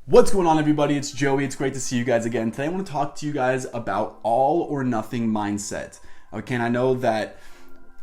What's going on, everybody? It's Joey. It's great to see you guys again. Today I want to talk to you guys about all or nothing mindset. Okay, and I know that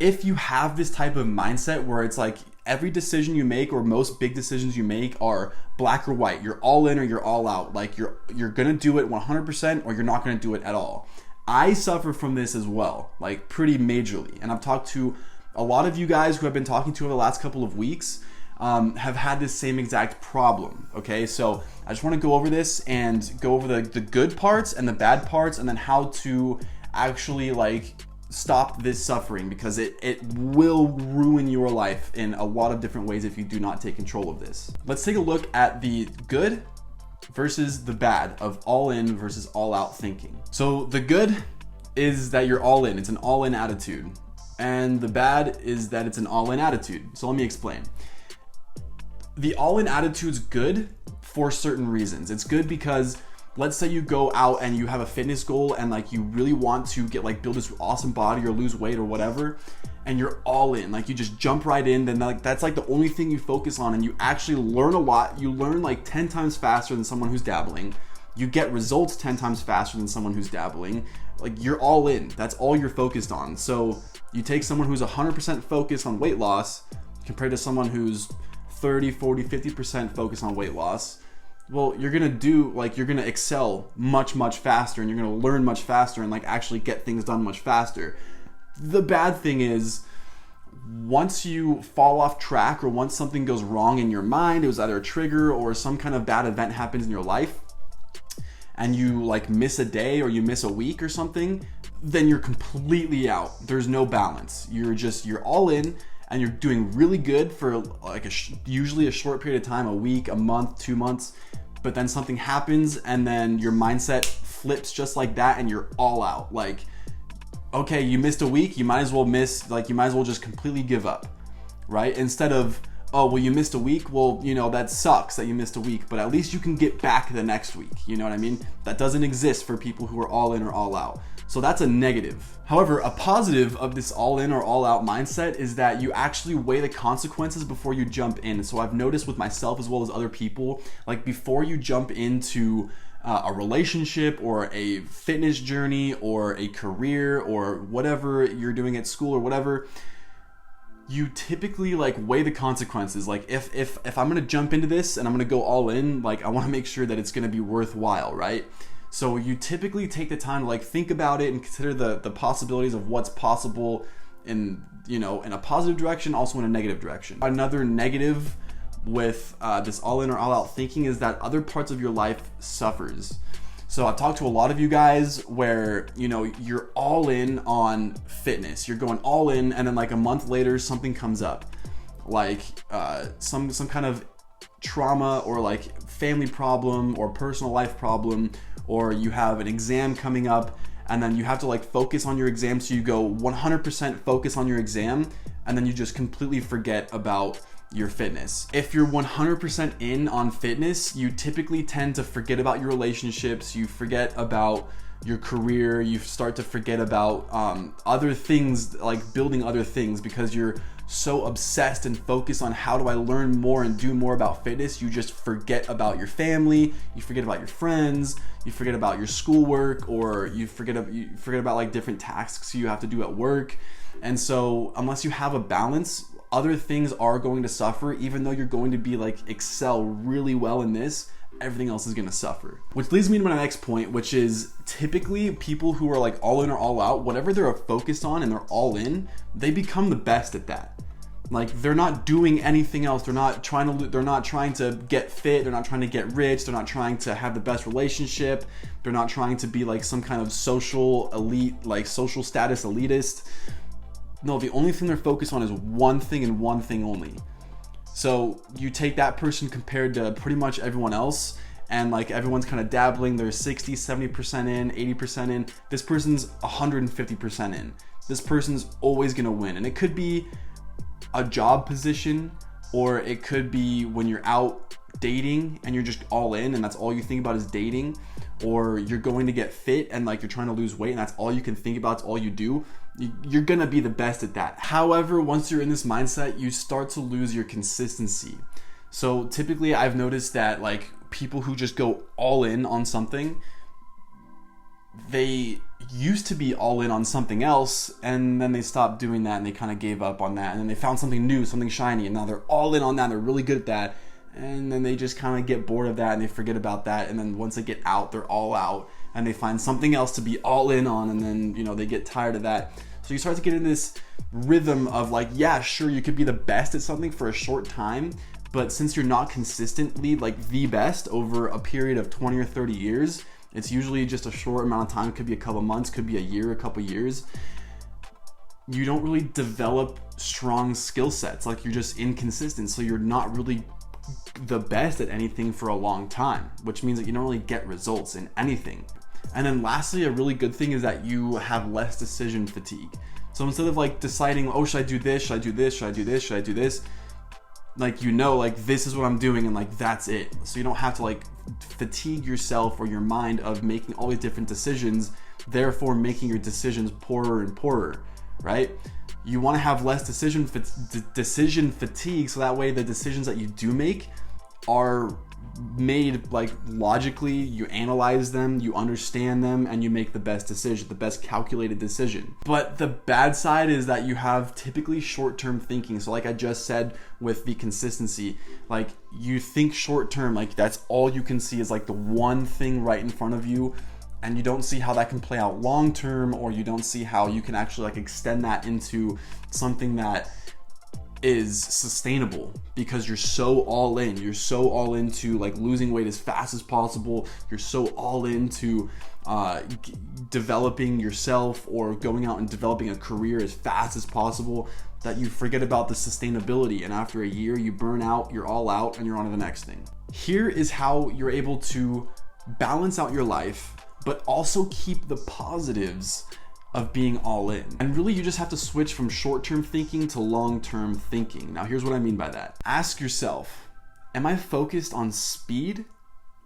if you have this type of mindset where it's like every decision you make or most big decisions you make are black or white, you're all in or you're all out, like you're gonna do it 100% or you're not gonna do it at all. I suffer from this as well, like pretty majorly, and I've talked to a lot of you guys who I've been talking to over the last couple of weeks. Have had this same exact problem. Okay, so I just want to go over this and go over the good parts and the bad parts, and then how to actually like stop this suffering, because it will ruin your life in a lot of different ways if you do not take control of this. Let's take a look at the good versus the bad of all in versus all out thinking. So the good is that you're all in. It's an all in attitude. And the bad is that it's an all in attitude. So let me explain. The all-in attitude's good for certain reasons. It's good because let's say you go out and you have a fitness goal and like you really want to get like build this awesome body or lose weight or whatever, and you're all in, like you just jump right in, then like that's like the only thing you focus on, and you actually learn a lot. You learn like 10 times faster than someone who's dabbling. You get results 10 times faster than someone who's dabbling. Like you're all in. That's all you're focused on. So you take someone who's 100% focused on weight loss compared to someone who's 30, 40, 50% focus on weight loss. Well, you're gonna excel much faster, and you're gonna learn much faster and like actually get things done much faster. The bad thing is, once you fall off track or once something goes wrong in your mind, it was either a trigger or some kind of bad event happens in your life, and you like miss a day or you miss a week or something, then you're completely out. There's no balance. You're all in, and you're doing really good for like usually a short period of time, a week, a month, 2 months, but then something happens and then your mindset flips just like that and you're all out. Like, okay, you missed a week, you might as well just completely give up, right? Instead of, oh, well, you missed a week, well, you know, that sucks that you missed a week, but at least you can get back the next week, you know what I mean? That doesn't exist for people who are all in or all out. So that's a negative. However, a positive of this all in or all out mindset is that you actually weigh the consequences before you jump in. So I've noticed with myself as well as other people, like before you jump into a relationship or a fitness journey or a career or whatever you're doing at school or whatever, you typically like weigh the consequences. Like if I'm gonna jump into this and I'm gonna go all in, like I wanna make sure that it's gonna be worthwhile, right? So you typically take the time to like think about it and consider the possibilities of what's possible in a positive direction, also in a negative direction. Another negative with this all in or all out thinking is that other parts of your life suffers. So I've talked to a lot of you guys where, you're all in on fitness. You're going all in, and then like a month later, something comes up, like some kind of trauma or like family problem or personal life problem, or you have an exam coming up and then you have to like focus on your exam. So you go 100% focus on your exam, and then you just completely forget about your fitness. If you're 100% in on fitness, you typically tend to forget about your relationships, you forget about your career, you start to forget about other things, like building other things, because you're so obsessed and focused on how do I learn more and do more about fitness. You just forget about your family, you forget about your friends, you forget about your schoolwork, or you forget about like different tasks you have to do at work. And so unless you have a balance, other things are going to suffer. Even though you're going to be like excel really well in this, everything else is going to suffer. Which leads me to my next point, which is typically people who are like all in or all out, whatever they're focused on and they're all in, they become the best at that. Like they're not doing anything else. They're not trying to get fit. They're not trying to get rich. They're not trying to have the best relationship. They're not trying to be like some kind of social elite, like social status elitist. No, the only thing they're focused on is one thing and one thing only. So you take that person compared to pretty much everyone else, and like everyone's kind of dabbling. They're 60, 70% in, 80% in. This person's 150% in. This person's always gonna win. And it could be a job position, or it could be when you're out dating and you're just all in and that's all you think about is dating, or you're going to get fit and like you're trying to lose weight and that's all you can think about, it's all you do. You're gonna be the best at that. However, once you're in this mindset, you start to lose your consistency. So typically I've noticed that like people who just go all in on something, they used to be all in on something else, and then they stopped doing that and they kind of gave up on that, and then they found something new, something shiny, and now they're all in on that and they're really good at that, and then they just kind of get bored of that and they forget about that, and then once they get out, they're all out and they find something else to be all in on, and then, you know, they get tired of that. So you start to get in this rhythm of like, yeah, sure, you could be the best at something for a short time, but since you're not consistently like the best over a period of 20 or 30 years, it's usually just a short amount of time. It could be a couple months, could be a year, a couple years. You don't really develop strong skill sets. Like, you're just inconsistent. So you're not really the best at anything for a long time, which means that you don't really get results in anything. And then lastly, a really good thing is that you have less decision fatigue. So instead of like deciding, oh, should I do this? Should I do this? Should I do this? Should I do this? Like, you know, like, this is what I'm doing, and like, that's it. So you don't have to like fatigue yourself or your mind of making all these different decisions, therefore making your decisions poorer and poorer, right? You want to have less decision fatigue, so that way the decisions that you do make are made like logically. You analyze them, you understand them, and you make the best decision, the best calculated decision. But the bad side is that you have typically short-term thinking. So like I just said with the consistency, like, you think short-term, like that's all you can see is like the one thing right in front of you, and you don't see how that can play out long-term, or you don't see how you can actually like extend that into something that is sustainable, because you're so all in. You're so all into like losing weight as fast as possible. You're so all into developing yourself or going out and developing a career as fast as possible that you forget about the sustainability. And after a year, you burn out, you're all out, and you're on to the next thing. Here is how you're able to balance out your life, but also keep the positives of being all in. And really, you just have to switch from short-term thinking to long-term thinking. Now, here's what I mean by that. Ask yourself, am I focused on speed,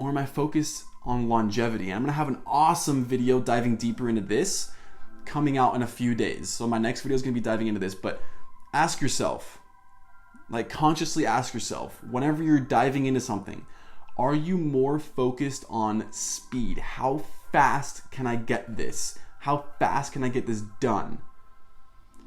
or am I focused on longevity? And I'm gonna have an awesome video diving deeper into this coming out in a few days. So my next video is gonna be diving into this, but ask yourself, like, consciously ask yourself, whenever you're diving into something, are you more focused on speed? How fast can I get this? How fast can I get this done?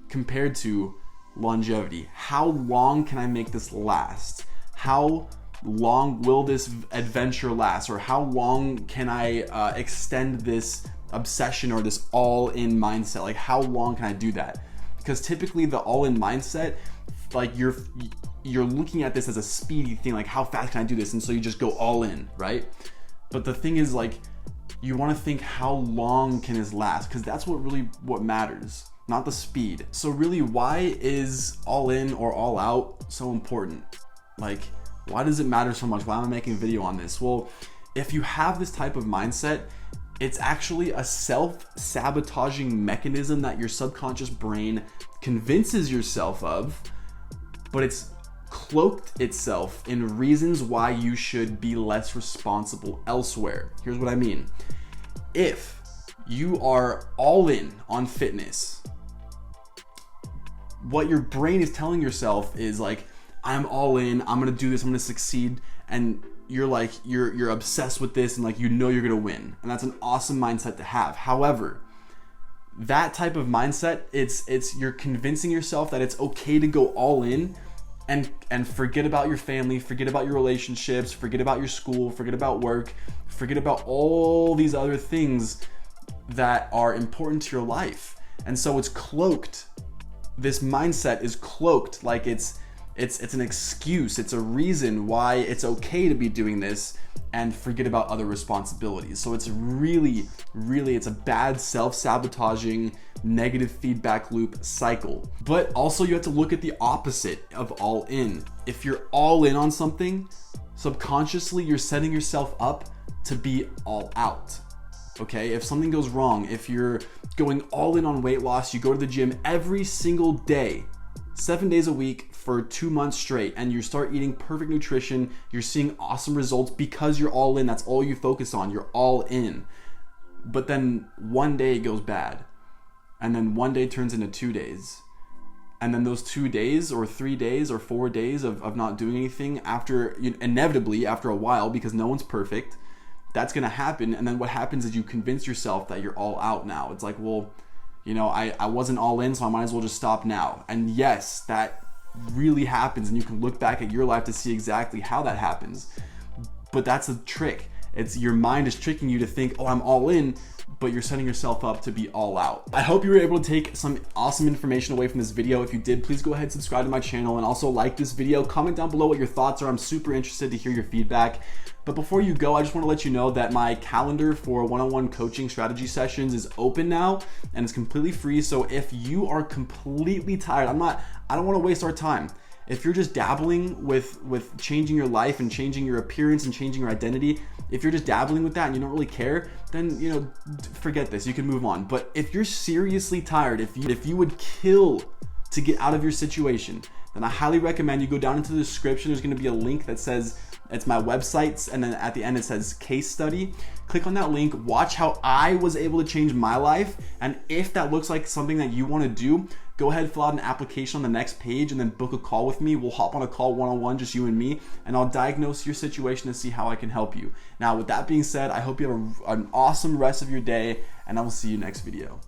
Compared to longevity. How long can I make this last? How long will this adventure last? Or how long can I extend this obsession or this all-in mindset? Like, how long can I do that? Because typically the all-in mindset, like, you're looking at this as a speedy thing, like, how fast can I do this? And so you just go all in, right? But the thing is, like, you want to think, how long can this last? Because that's what matters, not the speed. So really, why is all in or all out so important? Like, why does it matter so much? Why am I making a video on this? Well, if you have this type of mindset, it's actually a self-sabotaging mechanism that your subconscious brain convinces yourself of, but it's cloaked itself in reasons why you should be less responsible elsewhere. Here's what I mean. If you are all in on fitness, what your brain is telling yourself is like, I'm all in, I'm gonna do this, I'm gonna succeed, and you're like, you're obsessed with this, and like, you know you're gonna win, and that's an awesome mindset to have. However, that type of mindset, it's you're convincing yourself that it's okay to go all in and forget about your family, forget about your relationships, forget about your school, forget about work, forget about all these other things that are important to your life. And so it's cloaked. This mindset is cloaked like it's an excuse, it's a reason why it's okay to be doing this and forget about other responsibilities. So it's really, it's a bad self-sabotaging negative feedback loop cycle. But also, you have to look at the opposite of all in. If you're all in on something, subconsciously you're setting yourself up to be all out. Okay, if something goes wrong, if you're going all in on weight loss, you go to the gym every single day, 7 days a week for 2 months straight, and you start eating perfect nutrition, you're seeing awesome results because you're all in, that's all you focus on, you're all in. But then one day it goes bad, and then one day turns into 2 days, and then those 2 days or 3 days or 4 days of not doing anything, after, inevitably after a while, because no one's perfect, that's gonna happen. And then what happens is you convince yourself that you're all out now. It's like, well, I wasn't all in, so I might as well just stop now. And yes, that really happens, and you can look back at your life to see exactly how that happens. But that's the trick. It's your mind is tricking you to think, oh, I'm all in, but you're setting yourself up to be all out. I hope you were able to take some awesome information away from this video. If you did, please go ahead and subscribe to my channel, and also like this video. Comment down below what your thoughts are. I'm super interested to hear your feedback. But before you go, I just want to let you know that my calendar for one-on-one coaching strategy sessions is open now, and it's completely free. So if you are completely tired, I don't want to waste our time. If you're just dabbling with changing your life and changing your appearance and changing your identity, if you're just dabbling with that and you don't really care, then forget this. You can move on. But if you're seriously tired, if you would kill to get out of your situation, then I highly recommend you go down into the description. There's going to be a link that says it's my websites, and then at the end it says case study. Click on that link, watch how I was able to change my life, and if that looks like something that you want to do, go ahead, fill out an application on the next page, and then book a call with me. We'll hop on a call one-on-one, just you and me, and I'll diagnose your situation to see how I can help you. Now, with that being said, I hope you have an awesome rest of your day, and I will see you next video.